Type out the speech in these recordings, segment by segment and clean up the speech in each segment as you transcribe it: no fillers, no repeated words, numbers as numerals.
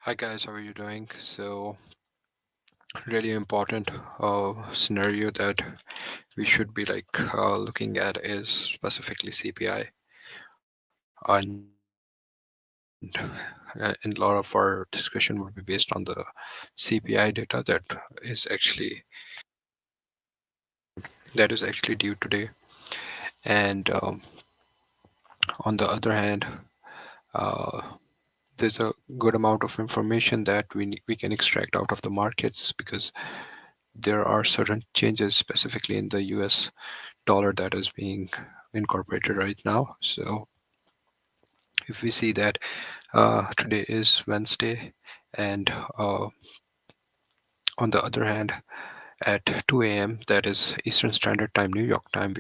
Hi guys, how are you doing? So, really important scenario that we should be looking at is specifically CPI, and and a lot of our discussion would be based on the CPI data is actually that is actually due today. And on the other hand, uh, there's a good amount of information that we can extract out of the markets because there are certain changes specifically in the US dollar that is being incorporated right now. So if we see that today is Wednesday, and on the other hand, at 2 a.m., that is Eastern Standard Time, New York time,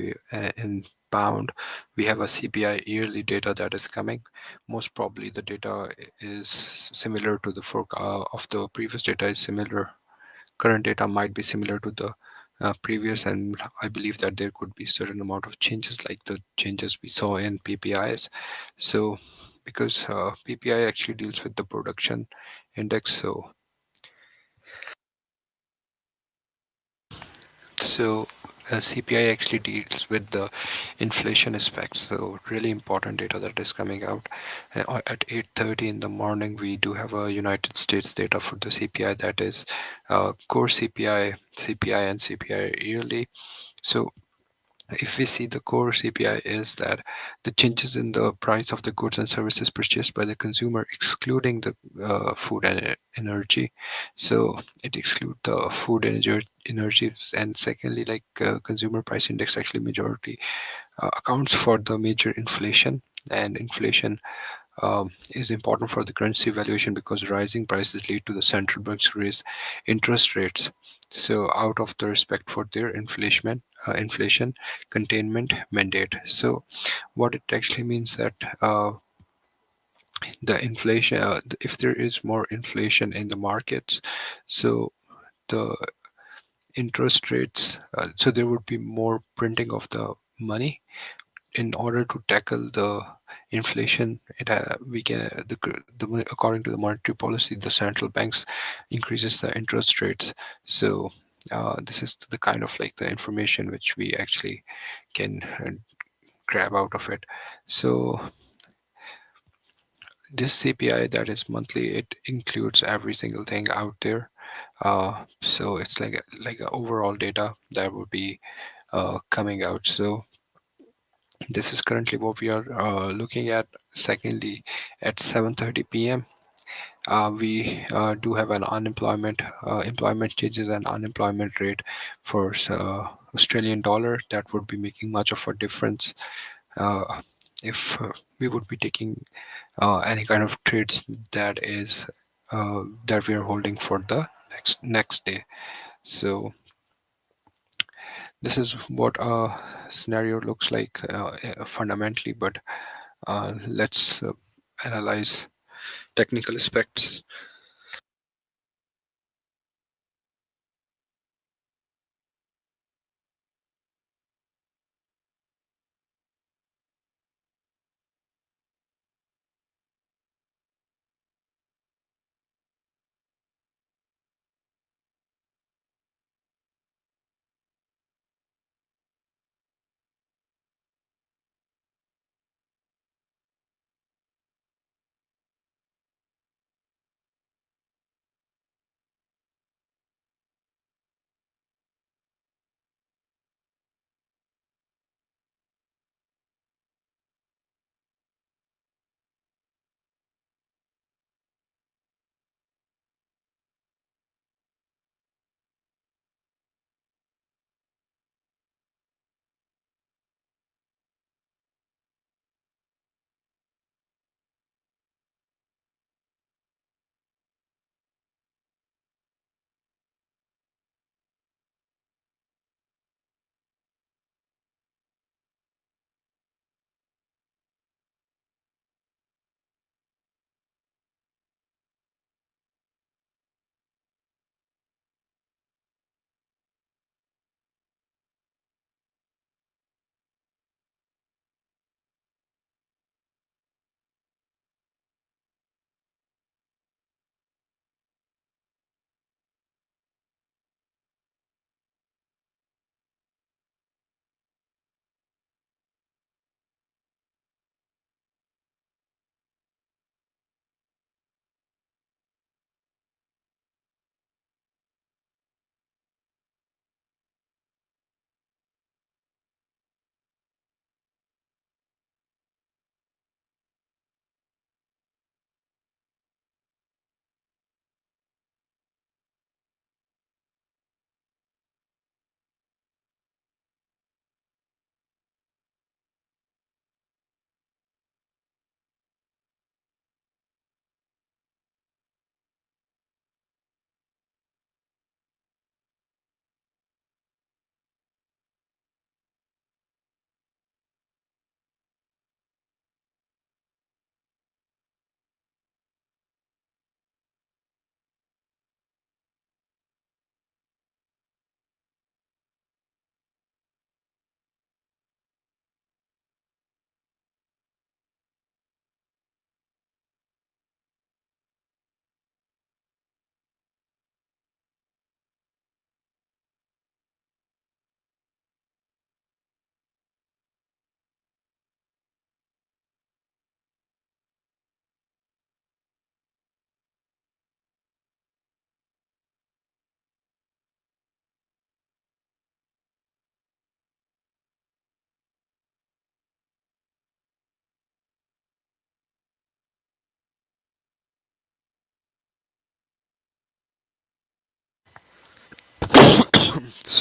in pound, we have a CPI yearly data that is coming. Most probably, the data is similar to the of the previous data is similar. Current data might be similar to the previous, and I believe that there could be certain amount of changes like the changes we saw in PPIs. So because PPI actually deals with the production index, so CPI actually deals with the inflation aspects. So really important data that is coming out. At 8:30 in the morning, we do have a United States data for the CPI, that is core CPI, CPI, and CPI yearly. So if we see the core CPI is that the changes in the price of the goods and services purchased by the consumer, excluding the food and energy. So it excludes the food and energies, and secondly, consumer price index actually majority accounts for the major inflation, and inflation is important for the currency valuation because rising prices lead to the central banks raise interest rates. So out of the respect for their inflation containment mandate. So what it actually means that the inflation, if there is more inflation in the markets, so the interest rates, so there would be more printing of the money in order to tackle the inflation. We can according to the monetary policy, the central banks increases the interest rates. So this is the kind of like the information which we actually can grab out of it. So this CPI that is monthly, it includes every single thing out there. So it's like a overall data that would be coming out. So this is currently what we are looking at. Secondly, at 7:30 p.m., we do have an employment changes and unemployment rate for Australian dollar. That would be making much of a difference if we would be taking any kind of trades that we are holding for the next day. So this is what a scenario looks like fundamentally, but let's analyze technical aspects.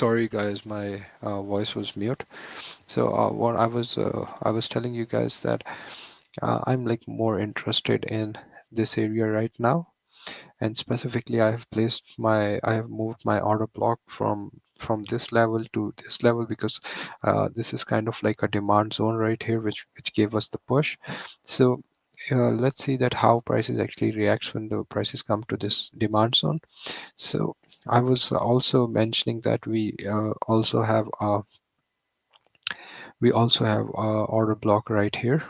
Sorry guys, my voice was mute. So what I was telling you guys that I'm like more interested in this area right now, and specifically I have moved my order block from this level to this level because this is kind of like a demand zone right here, which gave us the push. So let's see that how prices actually reacts when the prices come to this demand zone. So I was also mentioning that we also have a order block right here.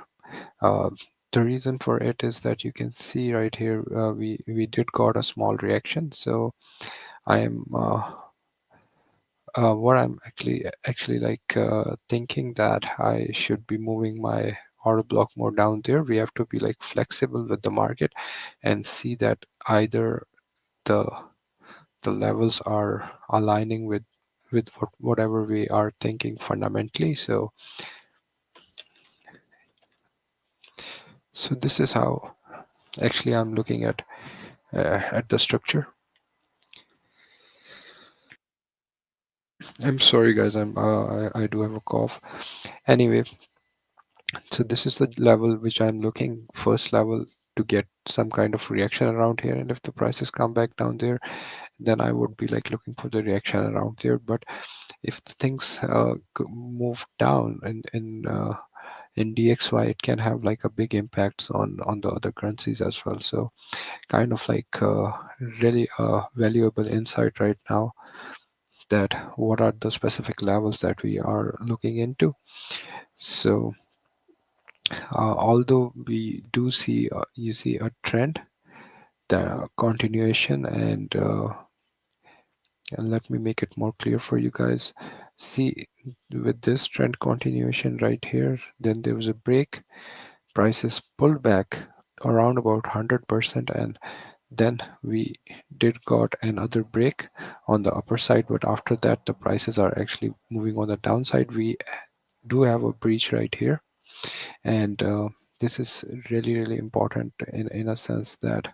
Uh, the reason for it is that you can see right here we did got a small reaction. So I am what I'm actually like thinking that I should be moving my order block more down there. We have to be like flexible with the market and see that either the the levels are aligning with whatever we are thinking fundamentally. So this is how actually I'm looking at the structure. I'm sorry guys, I do have a cough. Anyway, so this is the level which I'm looking, first level, to get some kind of reaction around here. And if the prices come back down there, then I would be like looking for the reaction around there. But if the things move down in DXY, it can have like a big impacts on the other currencies as well. So kind of like really a valuable insight right now, that what are the specific levels that we are looking into. So although we do see you see a trend, the continuation, and let me make it more clear for you guys. See, with this trend continuation right here, then there was a break, prices pulled back around about 100%, and then we did got another break on the upper side. But after that, the prices are actually moving on the downside. We do have a breach right here, and this is really important in a sense that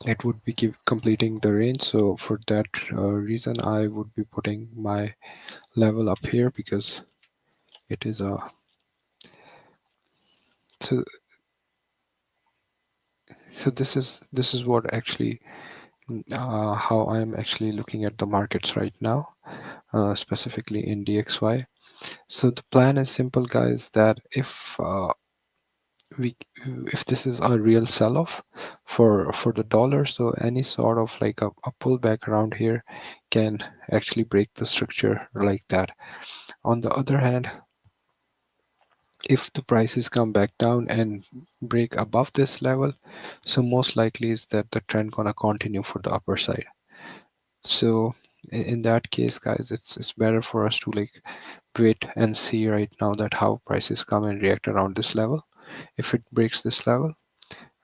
it would be completing the range. So for that reason, I would be putting my level up here, because it is a so this is what actually how I'm actually looking at the markets right now, specifically in DXY. So the plan is simple, guys, that we if this is a real sell-off for the dollar, so any sort of like a pullback around here can actually break the structure like that. On the other hand, if the prices come back down and break above this level, so most likely is that the trend gonna continue for the upper side. So in that case, guys, it's better for us to like wait and see right now that how prices come and react around this level. If it breaks this level,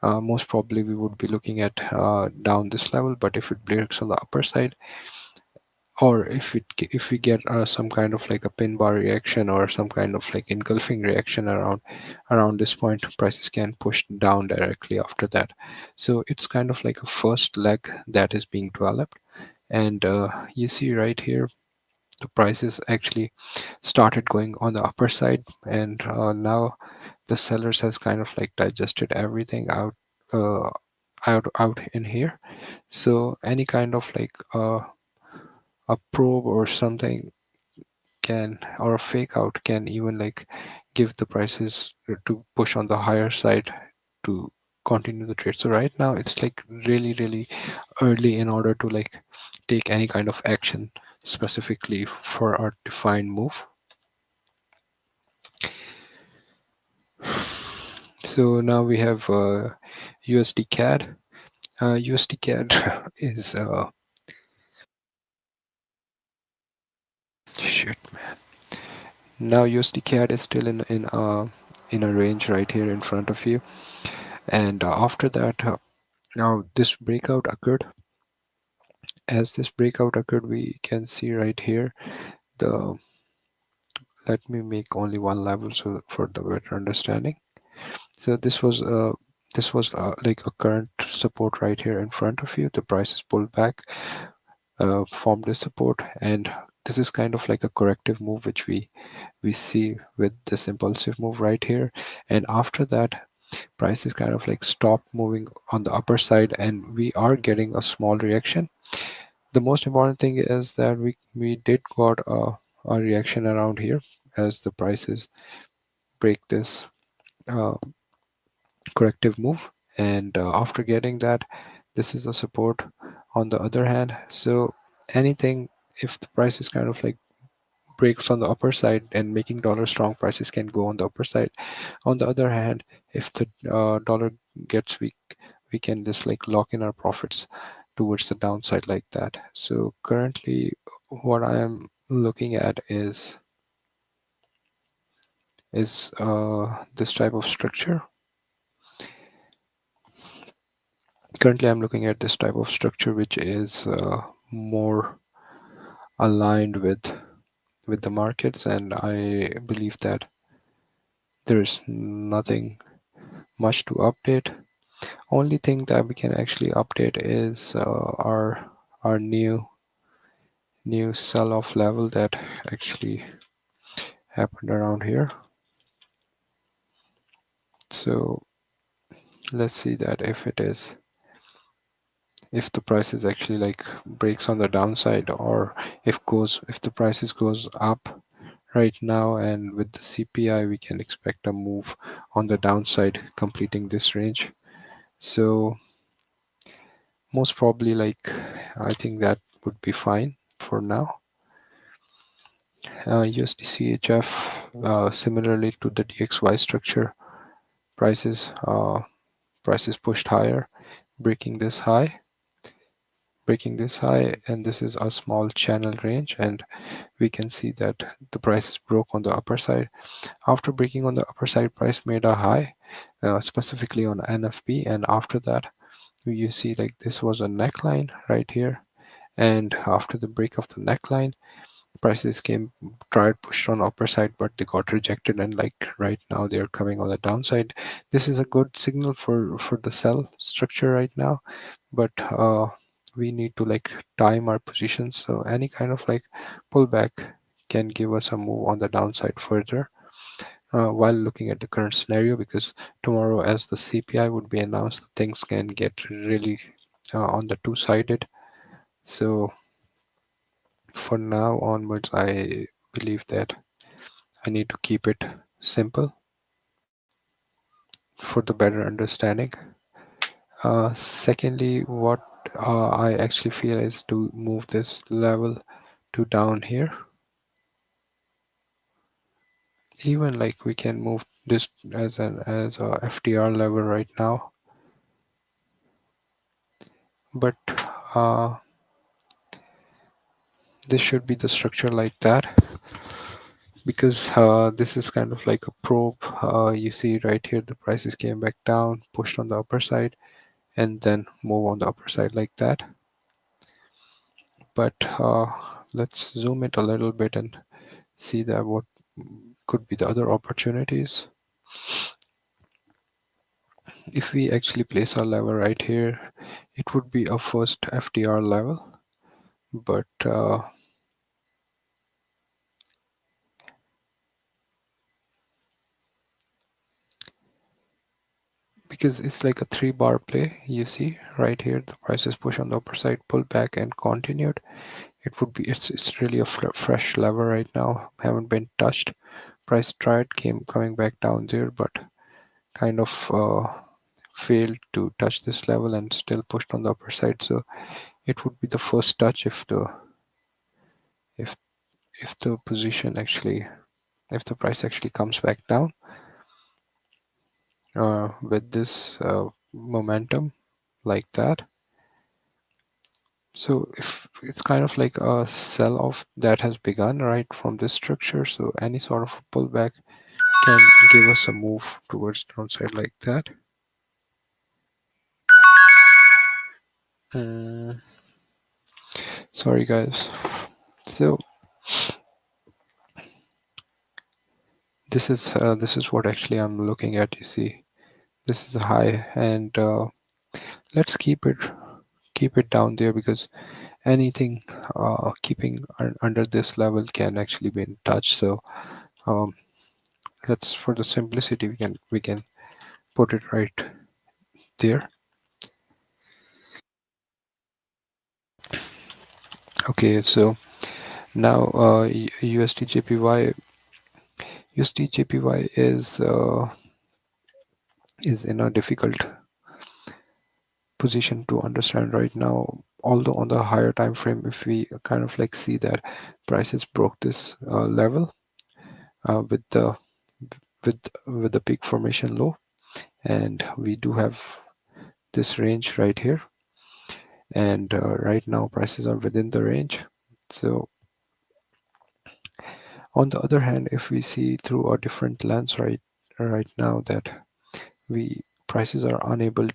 most probably we would be looking at down this level. But if it breaks on the upper side, or if we get some kind of like a pin bar reaction or some kind of like engulfing reaction around this point, prices can push down directly after that. So it's kind of like a first leg that is being developed. And you see right here, the prices actually started going on the upper side, and now the sellers has kind of like digested everything uh, out in here. So any kind of like a probe or something can, or a fake out can even like give the prices to push on the higher side to continue the trade. So right now it's like really early in order to like take any kind of action specifically for a defined move. So now we have USD CAD. USD CAD is shit, man. Now USD CAD is still in a range right here in front of you, and after that, now this breakout occurred. As this breakout occurred, we can see right here the. Let me make only one level so for the better understanding. So this was like a current support right here in front of you. The price is pulled back. formed this support, and this is kind of like a corrective move which we see with this impulsive move right here. And after that, price is kind of like stopped moving on the upper side, and we are getting a small reaction. The most important thing is that we did got a reaction around here as the prices break this uh, corrective move, and after getting that, this is a support on the other hand. So anything, if the price is kind of like breaks on the upper side and making dollar strong, prices can go on the upper side. On the other hand, if the dollar gets weak, we can just like lock in our profits towards the downside like that. So currently what I am looking at is this type of structure. Currently I'm looking at this type of structure which is more aligned with the markets, and I believe that there is nothing much to update. Only thing that we can actually update is our new sell-off level that actually happened around here. So let's see that if the price is actually like breaks on the downside, or if the prices goes up right now, and with the CPI we can expect a move on the downside completing this range. So most probably, like, I think that would be fine for now. USD CHF, similarly to the DXY structure, prices prices pushed higher, breaking this high, and this is a small channel range, and we can see that the prices broke on the upper side. After breaking on the upper side, price made a high, specifically on NFP, and after that you see like this was a neckline right here, and after the break of the neckline, prices came tried pushed on upper side, but they got rejected, and like right now they're coming on the downside. This is a good signal for the sell structure right now, but we need to like time our positions, so any kind of like pullback can give us a move on the downside further, while looking at the current scenario, because tomorrow as the CPI would be announced, things can get really on the two-sided. So for now onwards, I believe that I need to keep it simple for the better understanding. Secondly, what I actually feel is to move this level to down here. Even like we can move this as a FTR level right now, but uh, this should be the structure like that, because this is kind of like a probe. You see right here the prices came back down, pushed on the upper side, and then move on the upper side like that. But let's zoom it a little bit and see that what could be the other opportunities. If we actually place our level right here, it would be a first FTR level, but because it's like a 3 bar play, you see right here the prices push on the upper side, pull back and continued. It would be it's really a fresh level right now, haven't been touched. Price tried coming back down there, but kind of failed to touch this level and still pushed on the upper side. So it would be the first touch if if the position actually if the price actually comes back down with this momentum like that. So if it's kind of like a sell off that has begun right from this structure, so any sort of pullback can give us a move towards downside like that. Mm, sorry guys. So this is what actually I'm looking at. You see, this is a high, and let's keep it down there, because anything keeping under this level can actually be in touch. So um, let's, for the simplicity, we can put it right there. Okay, so now USD JPY is in a difficult position to understand right now. Although on the higher time frame, if we kind of like see that prices broke this level with the peak formation low, and we do have this range right here, and right now prices are within the range. So on the other hand, if we see through a different lens right now, that we prices are unable,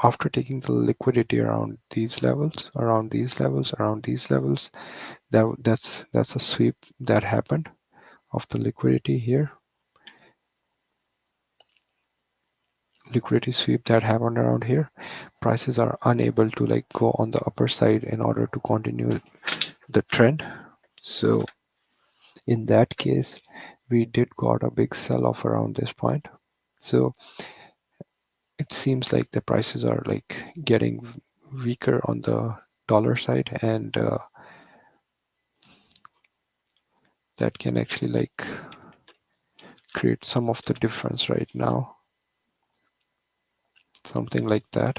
after taking the liquidity around these levels, around these levels, that's a sweep that happened of the liquidity here, liquidity sweep that happened around here. Prices are unable to like go on the upper side in order to continue the trend. So in that case, we did got a big sell off around this point. So it seems like the prices are like getting weaker on the dollar side, and that can actually like create some of the difference right now, something like that.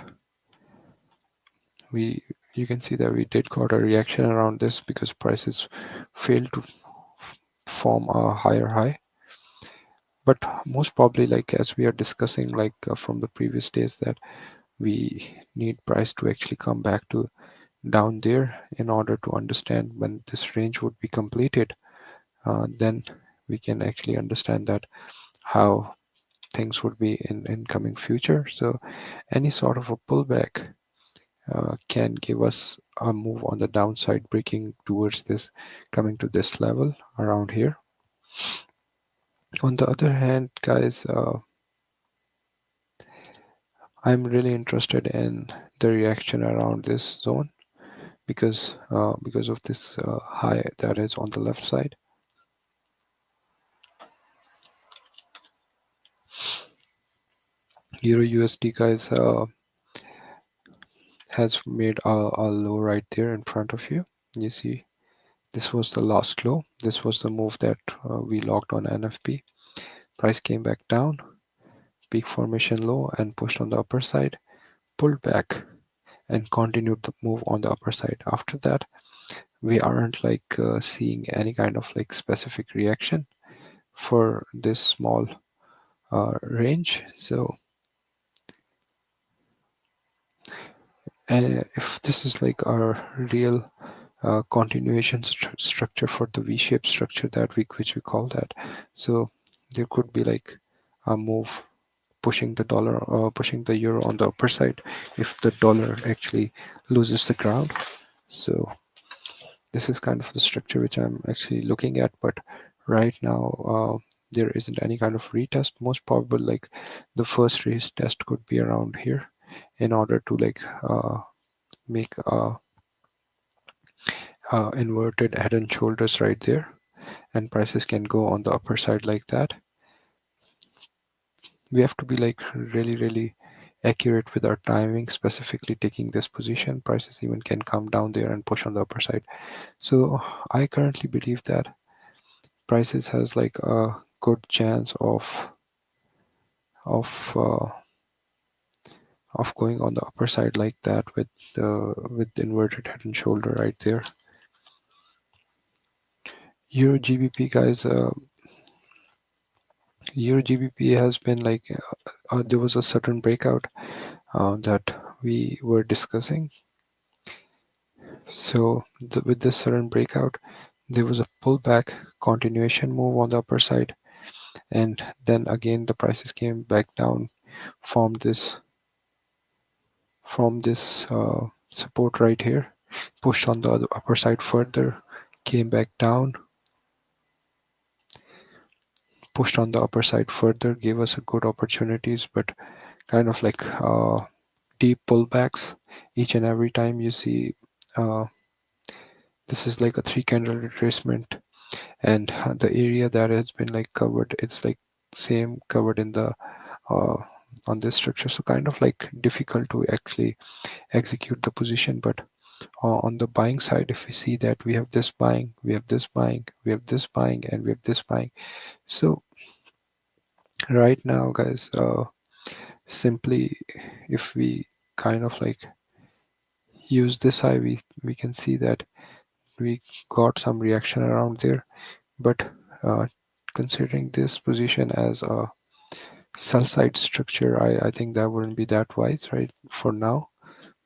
We You can see that we did got a reaction around this because prices failed to form a higher high. But most probably, like as we are discussing like from the previous days, that we need price to actually come back to down there in order to understand when this range would be completed. Then we can actually understand that how things would be in coming future. So any sort of a pullback can give us a move on the downside, breaking towards this, coming to this level around here. On the other hand, guys, I'm really interested in the reaction around this zone, because of this high that is on the left side. Euro USD, guys, has made a low right there in front of you. You see, this was the last low. This was the move that we locked on NFP. Price came back down, peak formation low, and pushed on the upper side, pulled back, and continued the move on the upper side. After that, we aren't like seeing any kind of like specific reaction for this small range. So if this is like our real continuation structure for the V-shaped structure that which we call that, so there could be like a move pushing the dollar or pushing the euro on the upper side if the dollar actually loses the ground. So this is kind of the structure which I'm actually looking at, but right now there isn't any kind of retest. Most probable, like the first retest could be around here in order to like make inverted head and shoulders right there, and prices can go on the upper side like that. We have to be like really accurate with our timing, specifically taking this position. Prices even can come down there and push on the upper side. So I currently believe that prices has like a good chance of uh, of going on the upper side like that with the inverted head and shoulder right there. Euro GBP, guys, Euro GBP has been like there was a certain breakout that we were discussing. So with this sudden breakout, there was a pullback continuation move on the upper side, and then again the prices came back down from this support right here, pushed on the upper side further, came back down, pushed on the upper side further, gave us a good opportunities, but kind of like deep pullbacks each and every time you see. This is like a 3 candle retracement, and the area that has been like covered, it's like same covered in the uh, on this structure, so kind of like difficult to actually execute the position. But on the buying side, if we see that we have this buying, we have this buying, we have this buying, and we have this buying. So right now, guys, simply if we kind of like use this high, we can see that we got some reaction around there. But uh, considering this position as a sell side structure, I think that wouldn't be that wise right for now,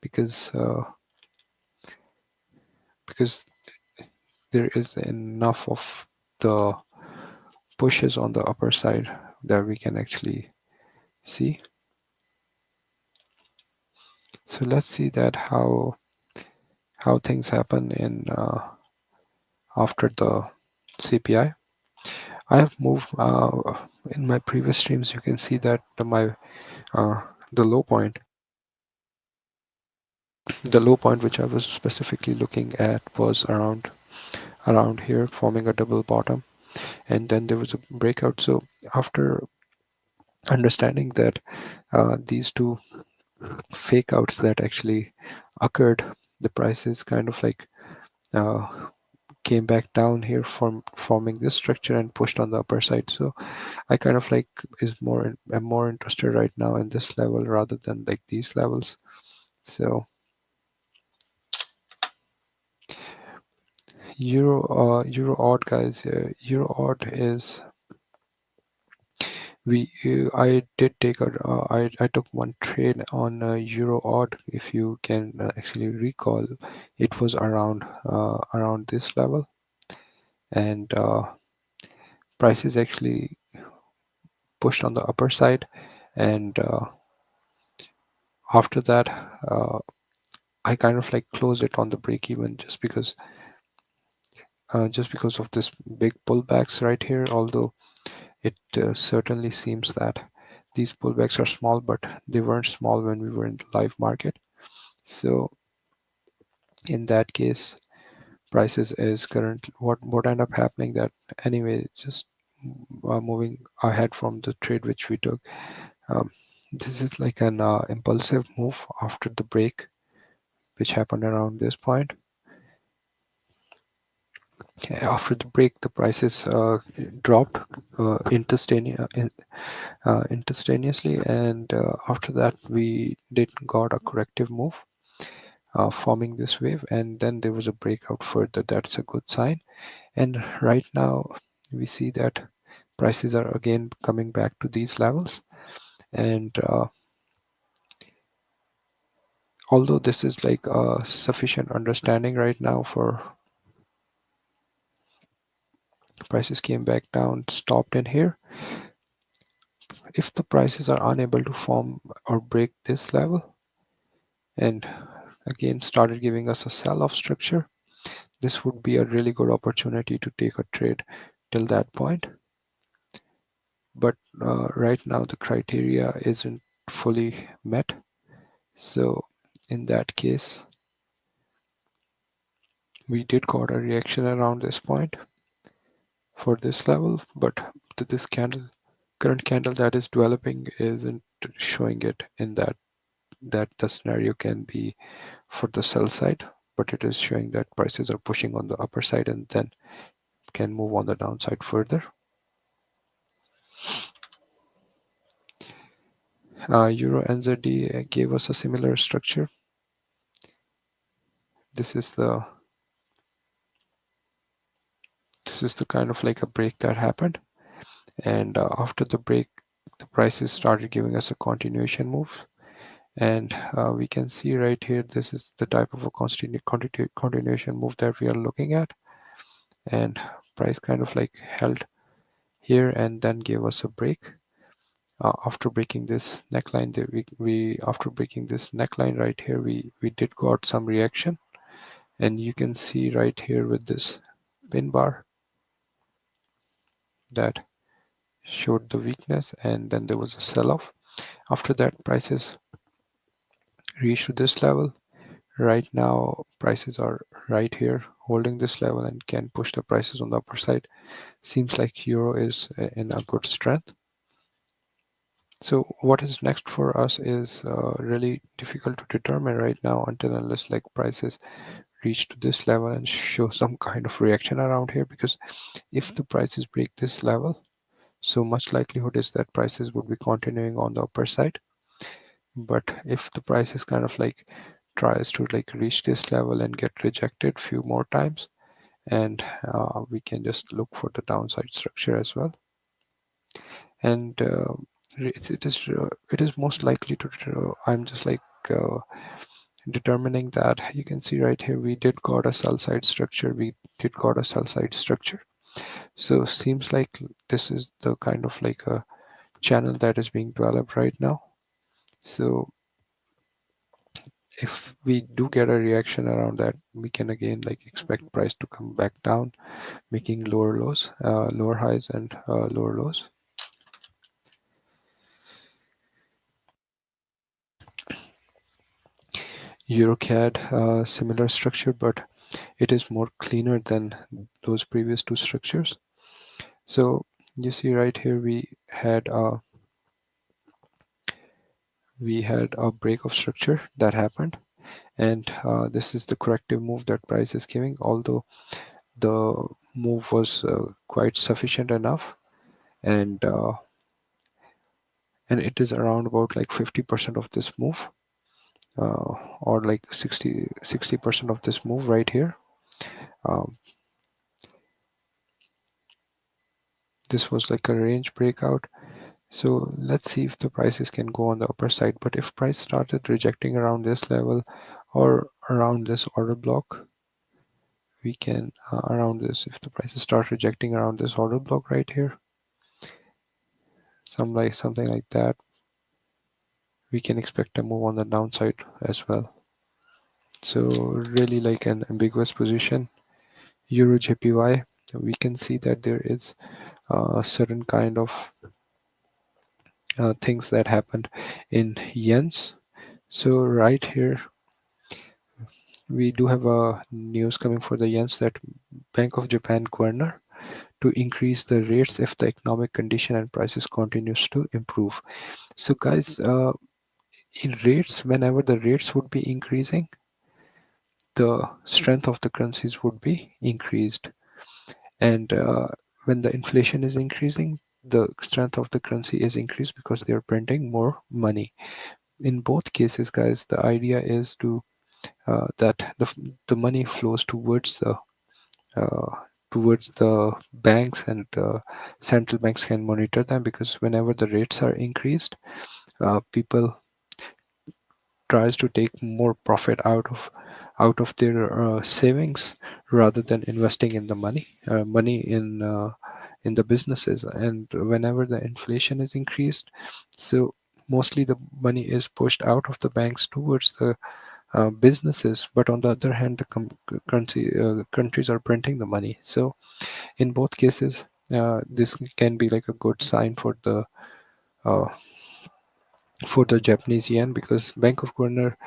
because there is enough of the pushes on the upper side that we can actually see. So let's see that how things happen in after the CPI. I have moved in my previous streams. You can see that uh, the low point, the low point which I was specifically looking at was around here, forming a double bottom, and then there was a breakout. So after understanding that these two fake outs that actually occurred, the prices kind of like uh, came back down here from forming this structure and pushed on the upper side. So I kind of like I'm more interested right now in this level rather than like these levels. So euro odd, guys, euro odd is we I did take I took one trade on euro odd. If you can actually recall, it was around this level, and prices actually pushed on the upper side, and after that uh, I kind of like closed it on the break even, just because of this big pullbacks right here. Although it certainly seems that these pullbacks are small, but they weren't small when we were in the live market. So in that case, prices is current what end up happening that anyway, just moving ahead from the trade which we took. um, this is like an impulsive move after the break which happened around this point. Okay, after the break, the prices dropped instantaneously, and after that we did got a corrective move, forming this wave, and then there was a breakout further. That's a good sign. And right now we see that prices are again coming back to these levels, and although this is like a sufficient understanding right now for prices came back down, stopped in here. If the prices are unable to form or break this level and again started giving us a sell-off structure, this would be a really good opportunity to take a trade till that point. But right now the criteria isn't fully met, so in that case we did got a reaction around this point for this level, but this current candle that is developing isn't showing it in that the scenario can be for the sell side, but it is showing that prices are pushing on the upper side and then can move on the downside further. Euro NZD gave us a similar structure. This is the kind of like a break that happened, and after the break, the prices started giving us a continuation move, and we can see right here this is the type of a continuation move that we are looking at, and price kind of like held here and then gave us a break. After breaking this neckline, we after breaking this neckline right here, we did got some reaction, and you can see right here with this pin bar that showed the weakness, and then there was a sell-off. After that, prices reached to this level. Right now prices are right here holding this level and can push the prices on the upper side. Seems like euro is in a good strength. So what is next for us is really difficult to determine right now until unless like prices reach to this level and show some kind of reaction around here, because if the prices break this level, so much likelihood is that prices would be continuing on the upper side. But if the price is kind of like tries to like reach this level and get rejected few more times, and we can just look for the downside structure as well. And it is most likely to I'm just like uh, determining that you can see right here we did got a sell side structure, we did got a sell side structure. So seems like this is the kind of like a channel that is being developed right now. So if we do get a reaction around that, we can again like expect price to come back down, making lower lows, lower highs and lower lows. EuroCAD, similar structure, but it is more cleaner than those previous two structures. So you see right here we had a break of structure that happened, and this is the corrective move that price is giving, although the move was quite sufficient enough, and and it is around about like 50% of this move, or like 60% of this move right here. um, this was like a range breakout. So let's see if the prices can go on the upper side. But if price started rejecting around this level or around this order block, we can around this, if the prices start rejecting around this order block right here, something like that, we can expect a move on the downside as well. So really like an ambiguous position. Euro JPY, we can see that there is a certain kind of things that happened in yens. So right here we do have a news coming for the yens that Bank of Japan governor to increase the rates if the economic condition and prices continues to improve. So guys, in rates, whenever the rates would be increasing, the strength of the currencies would be increased, and when the inflation is increasing, the strength of the currency is increased because they are printing more money. In both cases, guys, the idea is to that the money flows uh, towards the banks, and central banks can monitor them, because whenever the rates are increased, people tries to take more profit out of their savings rather than investing in the money in the businesses. And whenever the inflation is increased, so mostly the money is pushed out of the banks towards the businesses. But on the other hand, the countries are printing the money. So in both cases, this can be like a good sign uh, for the Japanese yen, because Bank of Governor.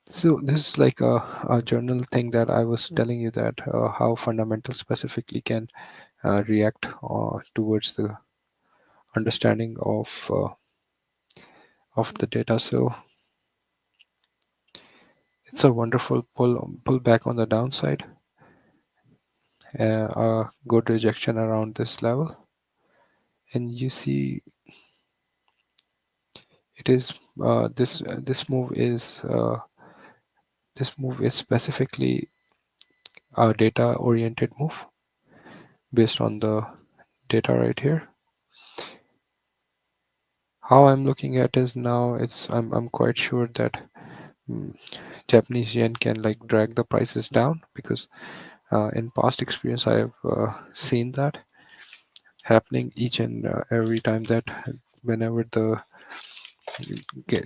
So this is like a journal thing that I was telling you, that how fundamentals specifically can react towards the understanding of the data. So it's a wonderful pull back on the downside, a good rejection around this level, and you see it is this move is specifically a data oriented move based on the data right here. How I'm looking at is now, I'm quite sure that mm, Japanese yen can like drag the prices down, because in past experience I have seen that happening each and every time, that whenever the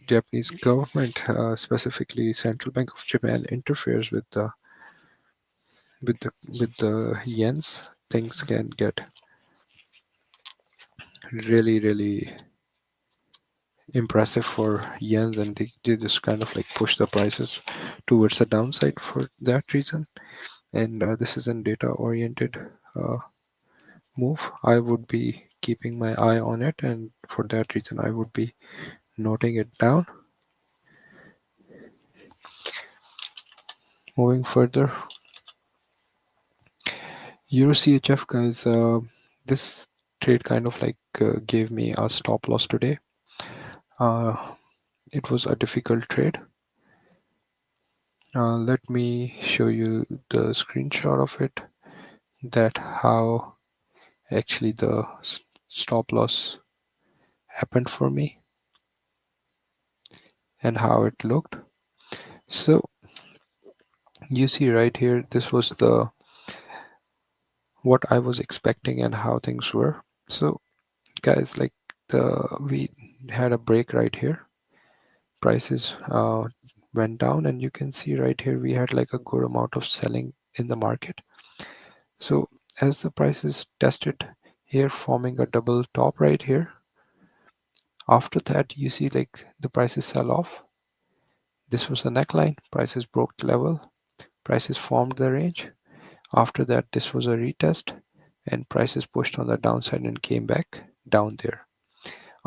Japanese government, specifically Central Bank of Japan, interferes with the yens, things can get really impressive for yens, and they just kind of like push the prices towards the downside for that reason. And this is a data oriented uh, move. I would be keeping my eye on it, and for that reason I would be noting it down. Moving further, Euro CHF guys, this trade kind of like gave me a stop loss today. uh, it was a difficult trade. Let me show you the screenshot of it, that how actually the stop loss happened for me and how it looked. So you see right here, this was the what I was expecting and how things were. So guys, like we had a break right here, prices went down, and you can see right here we had like a good amount of selling in the market. So as the prices tested here, forming a double top right here, after that you see like the prices sell off. This was the neckline, prices broke the level, prices formed the range. After that, this was a retest, and prices pushed on the downside and came back down there.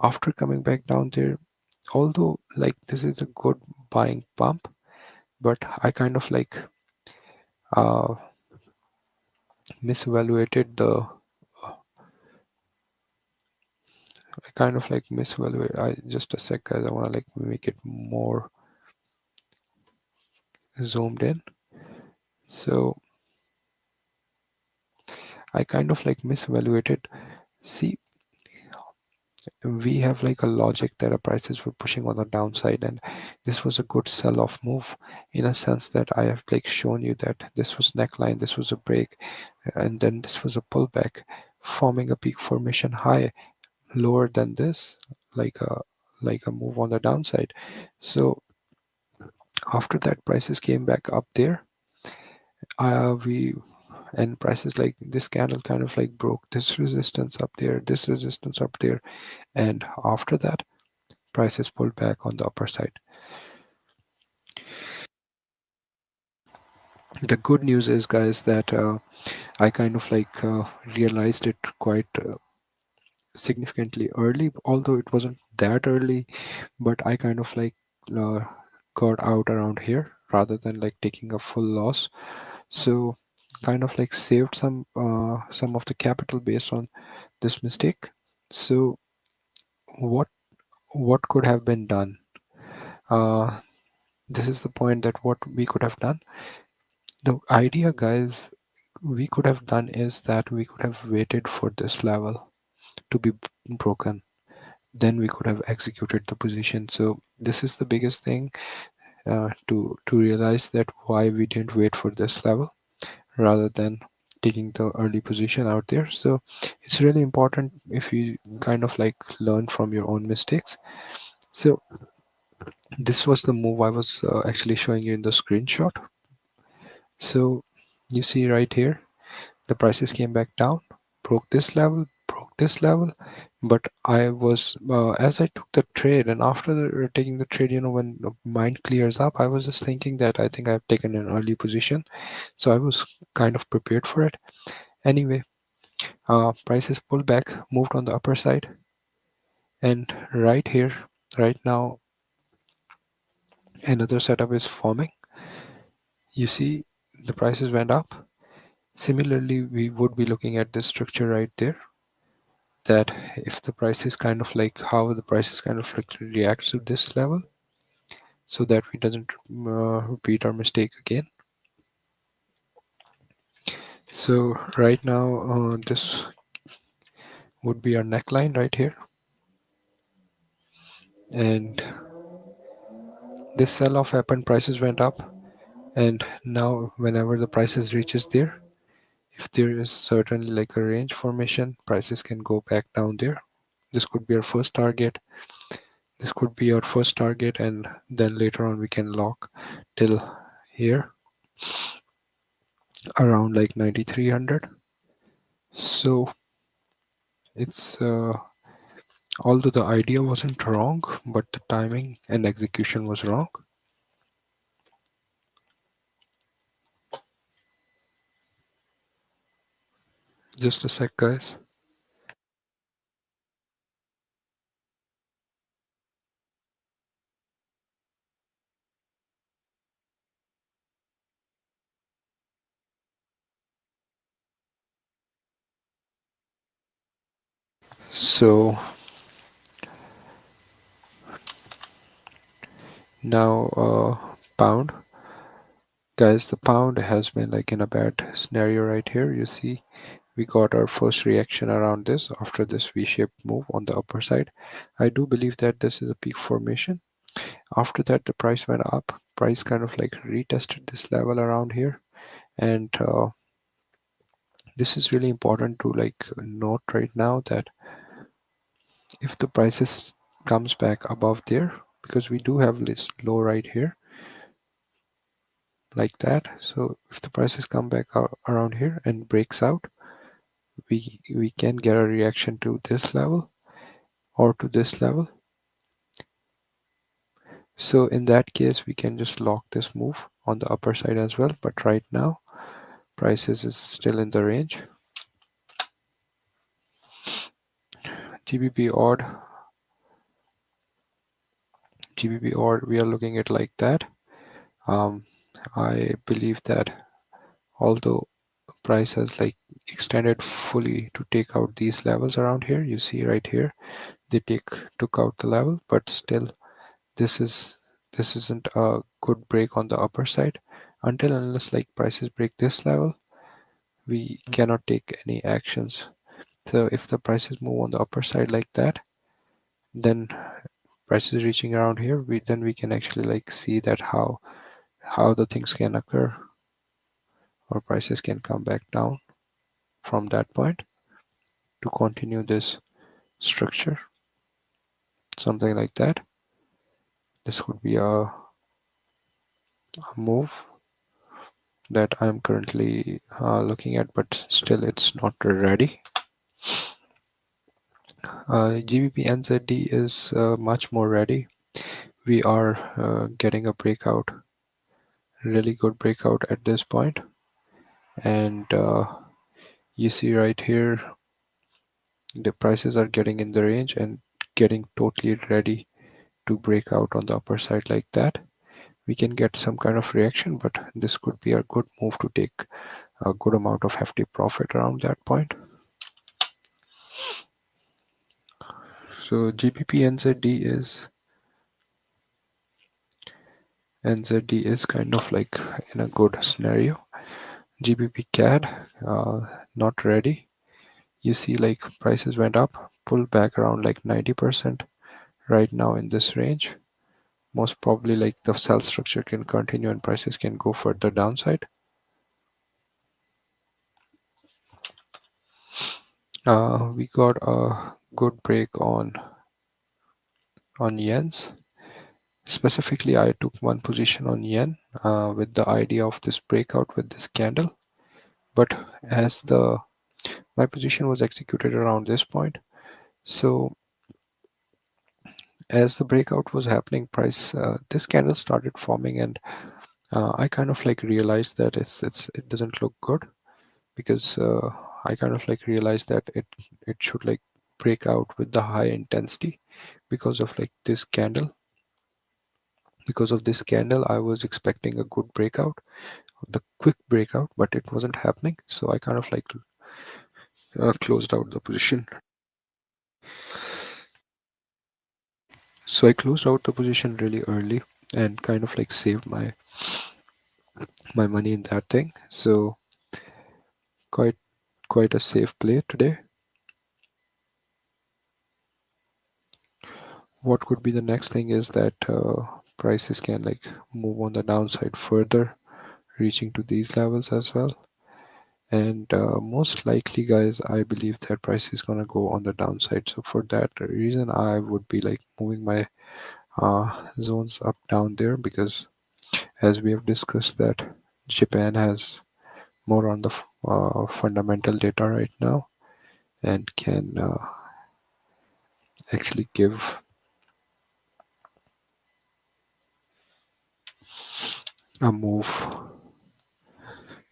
After coming back down there, although like this is a good buying pump, but I kind of like uh, misevaluated the I kind of like misevaluate. I just a sec, guys. I want to like make it more zoomed in. So I kind of like misevaluated. See, we have like a logic that our prices were pushing on the downside, and this was a good sell-off move, in a sense that I have like shown you that this was neckline, this was a break, and then this was a pullback, forming a peak formation high lower than this, like a move on the downside. So after that, prices came back up there. We and prices like this candle kind of like broke this resistance up there, this resistance up there, and after that prices pulled back on the upper side. The good news is, guys, that I kind of like realized it quite significantly early, although it wasn't that early, but I kind of like uh, got out around here rather than like taking a full loss. So kind of like saved some of the capital based on this mistake. So what what could have been done? Uh, this is the point, that what we could have done. The idea, guys, we could have done is that we could have waited for this level to be broken. Then we could have executed the position. So this is the biggest thing, to realize that why we didn't wait for this level rather than taking the early position out there. So it's really important if you kind of like learn from your own mistakes. So this was the move I was actually showing you in the screenshot. So you see right here, the prices came back down, broke this level, but I was as I took the trade, and after taking the trade, when the mind clears up, I was just thinking that I think I've taken an early position, so I was kind of prepared for it. Anyway, prices pulled back, moved on the upper side, and right here, right now, another setup is forming. You see, the prices went up. Similarly, we would be looking at this structure right there, that if the price is kind of like how the price is kind of like reacts to this level, so that we doesn't repeat our mistake again. So right now, this would be our neckline right here, and this sell off happened, prices went up, and now whenever the prices reaches there, if there is certainly like a range formation, prices can go back down there. This could be our first target, this could be our first target, and then later on we can lock till here around like 9300. So it's Although the idea wasn't wrong, but the timing and execution was wrong. Just a sec, guys. So now pound. Guys, the pound has been like in a bad scenario right here. You see, we got our first reaction around this after this V-shaped move on the upper side. I do believe that this is a peak formation. After that, the price went up. Price kind of like retested this level around here, and this is really important to like note right now that if the prices comes back above there, because we do have this low right here like that. So if the prices come back out around here and breaks out, we can get a reaction to this level or to this level. So in that case, we can just lock this move on the upper side as well. But right now, prices is still in the range. GBP odd, GBP odd, we are looking at like that. I believe that although price has like extended fully to take out these levels around here, you see right here, they took out the level, but still this isn't a good break on the upper side. Until unless like prices break this level, we cannot take any actions. So if the prices move on the upper side like that, then prices reaching around here, we can actually like see that how the things can occur, or prices can come back down from that point to continue this structure, something like that. This would be a move that I'm currently looking at, but still it's not ready. GBP NZD is much more ready. We are getting a breakout, really good breakout at this point, and you see right here the prices are getting in the range and getting totally ready to break out on the upper side like that. We can get some kind of reaction, but this could be a good move to take a good amount of hefty profit around that point. So GBP NZD is kind of like in a good scenario. GBP CAD not ready. You see like prices went up, pulled back around like 90% right now in this range. Most probably like the sell structure can continue and prices can go further downside. We got a good break on yens. Specifically, I took one position on yen with the idea of this breakout with this candle. But as my position was executed around this point, so as the breakout was happening, price this candle started forming, and I kind of like realized that it doesn't look good, because I kind of like realized that it should like break out with the high intensity because of like this candle. Because of this candle, I was expecting a good breakout, the quick breakout, but it wasn't happening. So I kind of like closed out the position. So I closed out the position really early and kind of like saved my money in that thing. So quite quite a safe play today. What could be the next thing is that prices can like move on the downside further, reaching to these levels as well. And most likely, guys, I believe that price is gonna go on the downside. So for that reason, I would be like moving my zones up down there, because as we have discussed that Japan has more on the fundamental data right now, and can actually give a move.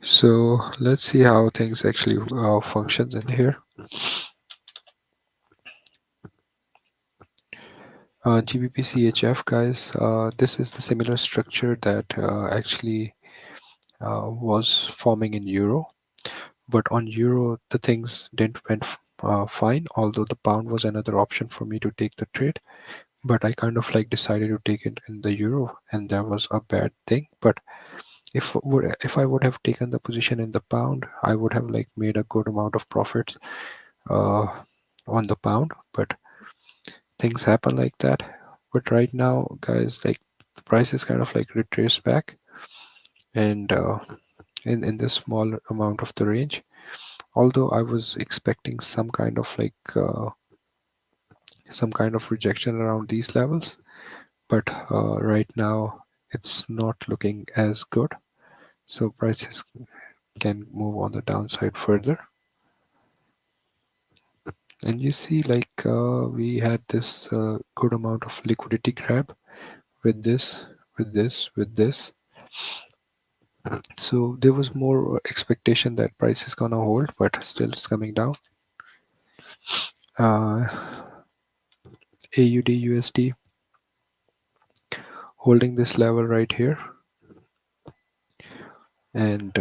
So let's see how things actually functions in here. GBP CHF, guys, this is the similar structure that actually was forming in euro, but on euro the things didn't went fine, although the pound was another option for me to take the trade, but I kind of like decided to take it in the euro, and that was a bad thing. But if I would have taken the position in the pound, I would have like made a good amount of profits uh, on the pound, but things happen like that. But right now, guys, like the price is kind of like retraced back, and in this small amount of the range. Although I was expecting some kind of rejection around these levels, but right now it's not looking as good. So prices can move on the downside further. And you see, like we had this good amount of liquidity grab with this, with this. So there was more expectation that price is gonna hold, but still it's coming down. Uh, AUD USD holding this level right here, and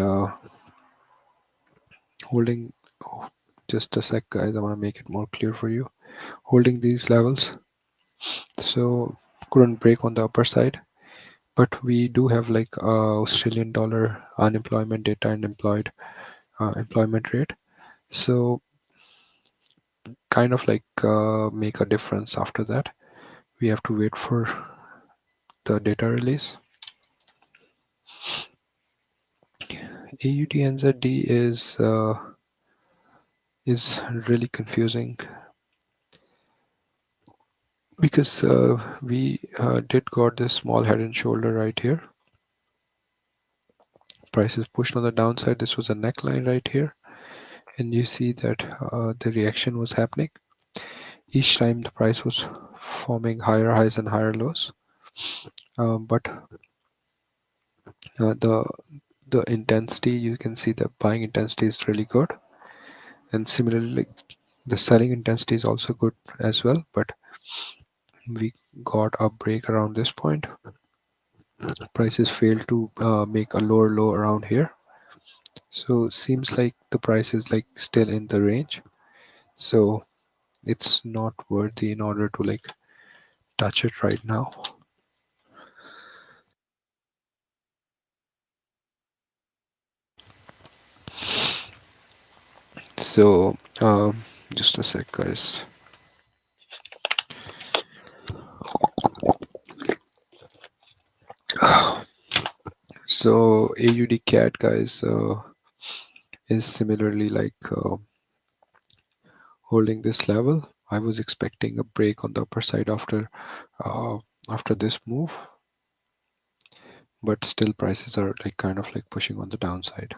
holding. Oh, just a sec, guys. I want to make it more clear for you. Holding these levels, so couldn't break on the upper side, but we do have like Australian dollar unemployment data and employment rate. So kind of like make a difference after that. We have to wait for the data release. AUD NZD is really confusing because we did got this small head and shoulder right here. Price is pushed on the downside. This was a neckline right here, and you see that the reaction was happening. Each time the price was forming higher highs and higher lows, but the intensity, you can see the buying intensity is really good, and similarly like the selling intensity is also good as well. But we got a break around this point. Prices failed to make a lower low around here, so seems like the price is like still in the range, so it's not worthy in order to like touch it right now. So just a sec, guys. So AUD cat, guys, is similarly like holding this level. I was expecting a break on the upper side uh, after this move, but still prices are like kind of like pushing on the downside.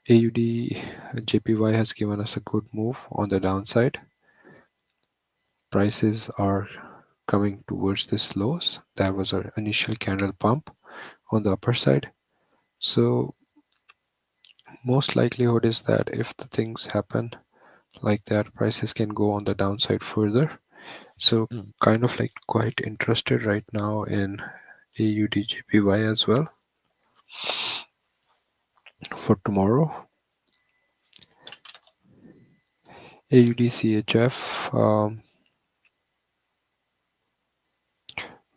AUD JPY has given us a good move on the downside. Prices are coming towards this lows. That was our initial candle pump on the upper side. So most likelihood is that if the things happen like that, prices can go on the downside further. So kind of like quite interested right now in AUD JPY as well for tomorrow. AUD CHF,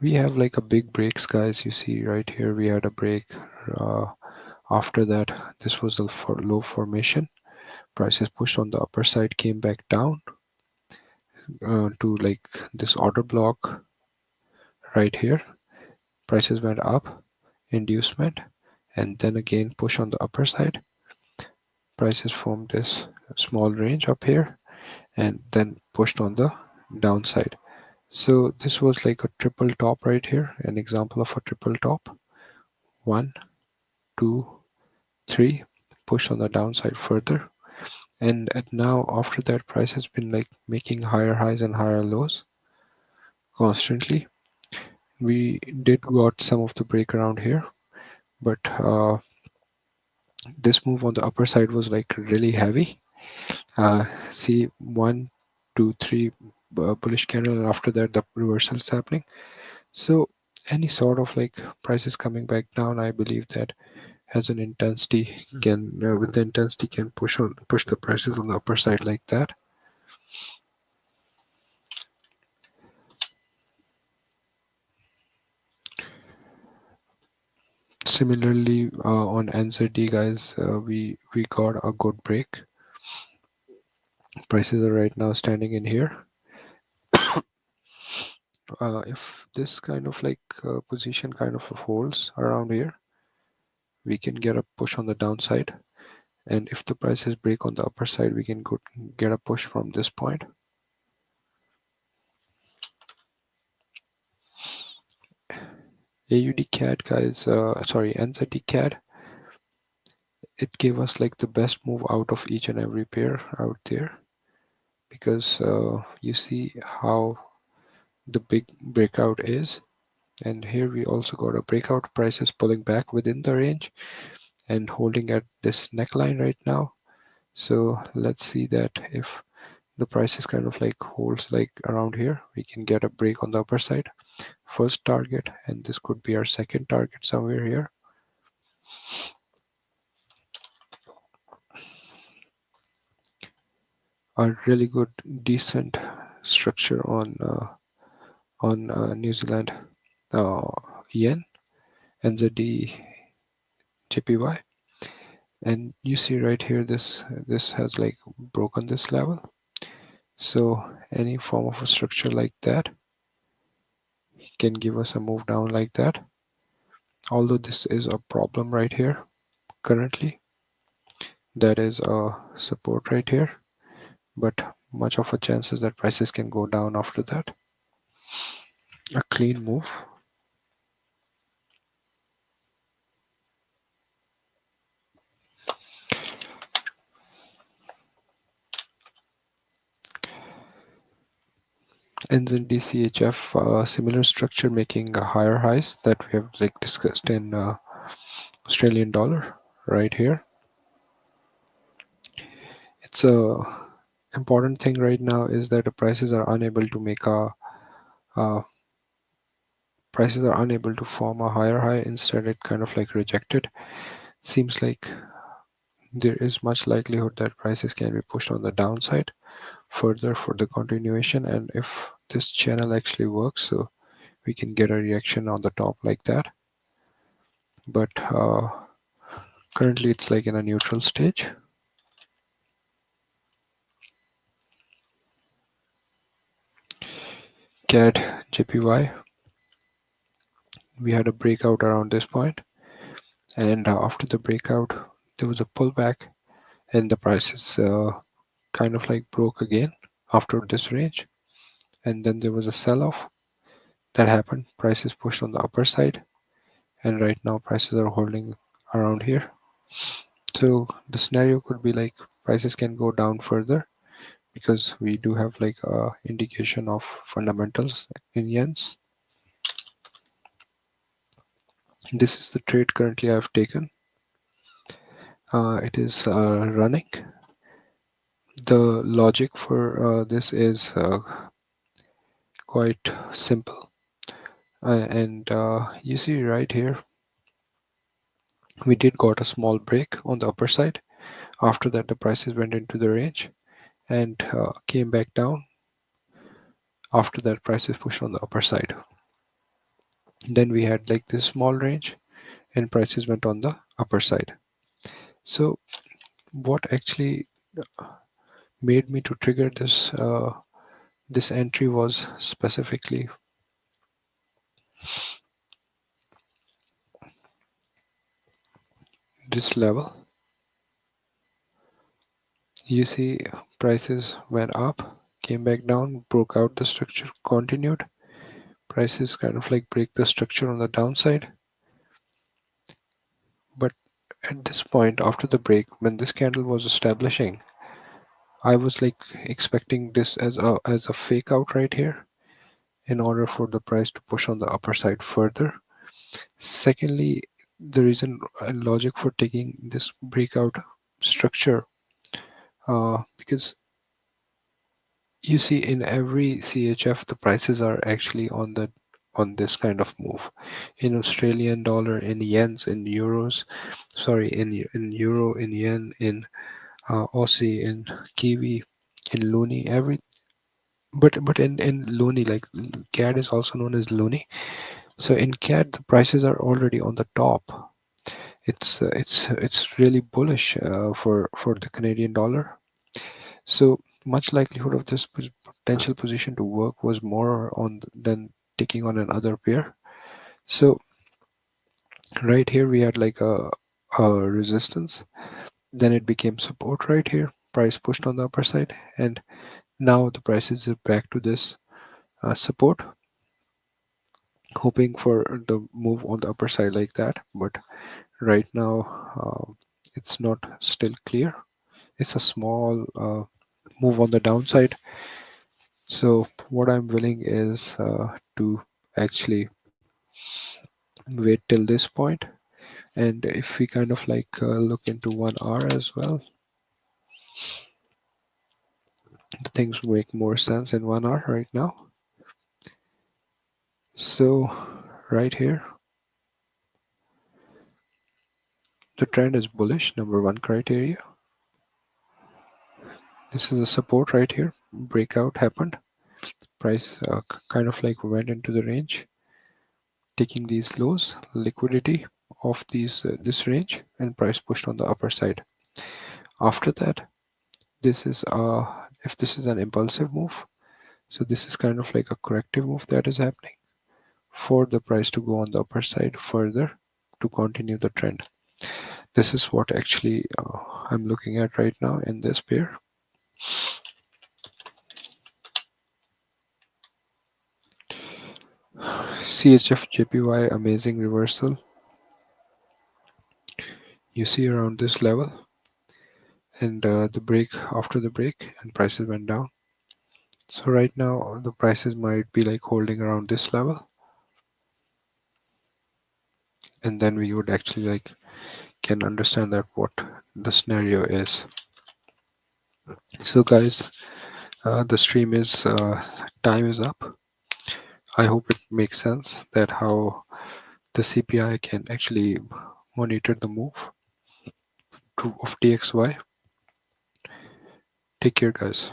we have like a big breaks, guys. You see right here we had a break. uh, After that, this was a low formation. Prices pushed on the upper side, came back down to like this order block right here. Prices went up, inducement, and then again push on the upper side. Prices formed this small range up here and then pushed on the downside. So this was like a triple top right here, an example of a triple top. One, two, three. push on the downside further. And at now after that, price has been like making higher highs and higher lows constantly. We did got some of the break around here, but this move on the upper side was like really heavy. See, one, two, three bullish candle, and after that the reversal is happening. So any sort of like prices coming back down, I believe that has an intensity can with the intensity can push the prices on the upper side like that. Similarly, on NZD, guys, we got a good break. Prices are right now standing in here. If this kind of like position kind of holds around here, we can get a push on the downside. And if the prices break on the upper side, we can go get a push from this point. AUD CAD, guys, sorry, NZD CAD, it gave us like the best move out of each and every pair out there, because you see how the big breakout is. And here we also got a breakout, prices pulling back within the range and holding at this neckline right now. So let's see that if the price is kind of like holds like around here, we can get a break on the upper side. First target, and this could be our second target somewhere here. A really good decent structure on New Zealand uh, yen, NZD, JPY. And you see right here, this has like broken this level. So any form of a structure like that can give us a move down like that. Although this is a problem right here currently, that is a support right here, but much of a chances that prices can go down after that. A clean move. NZD-CHF, similar structure making a higher highs that we have like discussed in Australian dollar right here. It's a important thing right now is that the prices are unable to make a uh, prices are unable to form a higher high. Instead, it kind of like rejected. Seems like there is much likelihood that prices can be pushed on the downside further for the continuation. And if this channel actually works, so we can get a reaction on the top like that. But currently it's like in a neutral stage. CAD JPY, we had a breakout around this point, and after the breakout there was a pullback, and the prices kind of like broke again after this range, and then there was a sell-off that happened. Prices pushed on the upper side, and right now prices are holding around here. So the scenario could be like prices can go down further, because we do have like a indication of fundamentals in yens. This is the trade currently I've taken. It is running. The logic for this is quite simple. And you see right here, we did got a small break on the upper side. After that, the prices went into the range and came back down. After that, prices pushed on the upper side. Then we had like this small range, and prices went on the upper side. So what actually made me to trigger this entry was specifically this level. You see prices went up, came back down, broke out the structure, continued. Prices kind of like break the structure on the downside, but at this point after the break, when this candle was establishing, I was like expecting this as a fake out right here in order for the price to push on the upper side further. Secondly, the reason and logic for taking this breakout structure, because you see in every CHF the prices are actually on this kind of move. In Australian dollar, in yens, in euros, sorry, in euro, in yen, in Aussie, in Kiwi, in Loonie, every but in Loonie, like CAD is also known as Loonie. So in CAD the prices are already on the top. It's really bullish for the Canadian dollar. So much likelihood of this potential position to work was more on than taking on another pair. So right here we had like a resistance, then it became support right here. Price pushed on the upper side, and now the prices are back to this support, hoping for the move on the upper side like that. But right now it's not still clear. It's a small move on the downside. So what I'm willing is to actually wait till this point. And if we kind of like look into 1 hour as well, the things make more sense in 1 hour right now. So right here, the trend is bullish, number one criteria. This is a support right here. Breakout happened. Price kind of like went into the range, taking these lows, liquidity of these this range, and price pushed on the upper side. After that, this is if this is an impulsive move, so this is kind of like a corrective move that is happening for the price to go on the upper side further to continue the trend. This is what actually I'm looking at right now in this pair. CHF JPY, amazing reversal. You see around this level, and the break after the break, and prices went down. So right now the prices might be like holding around this level, and then we would actually like can understand that what the scenario is. So guys, the stream is time is up. I hope it makes sense that how the CPI can actually monitor the move of TXY. Take care, guys.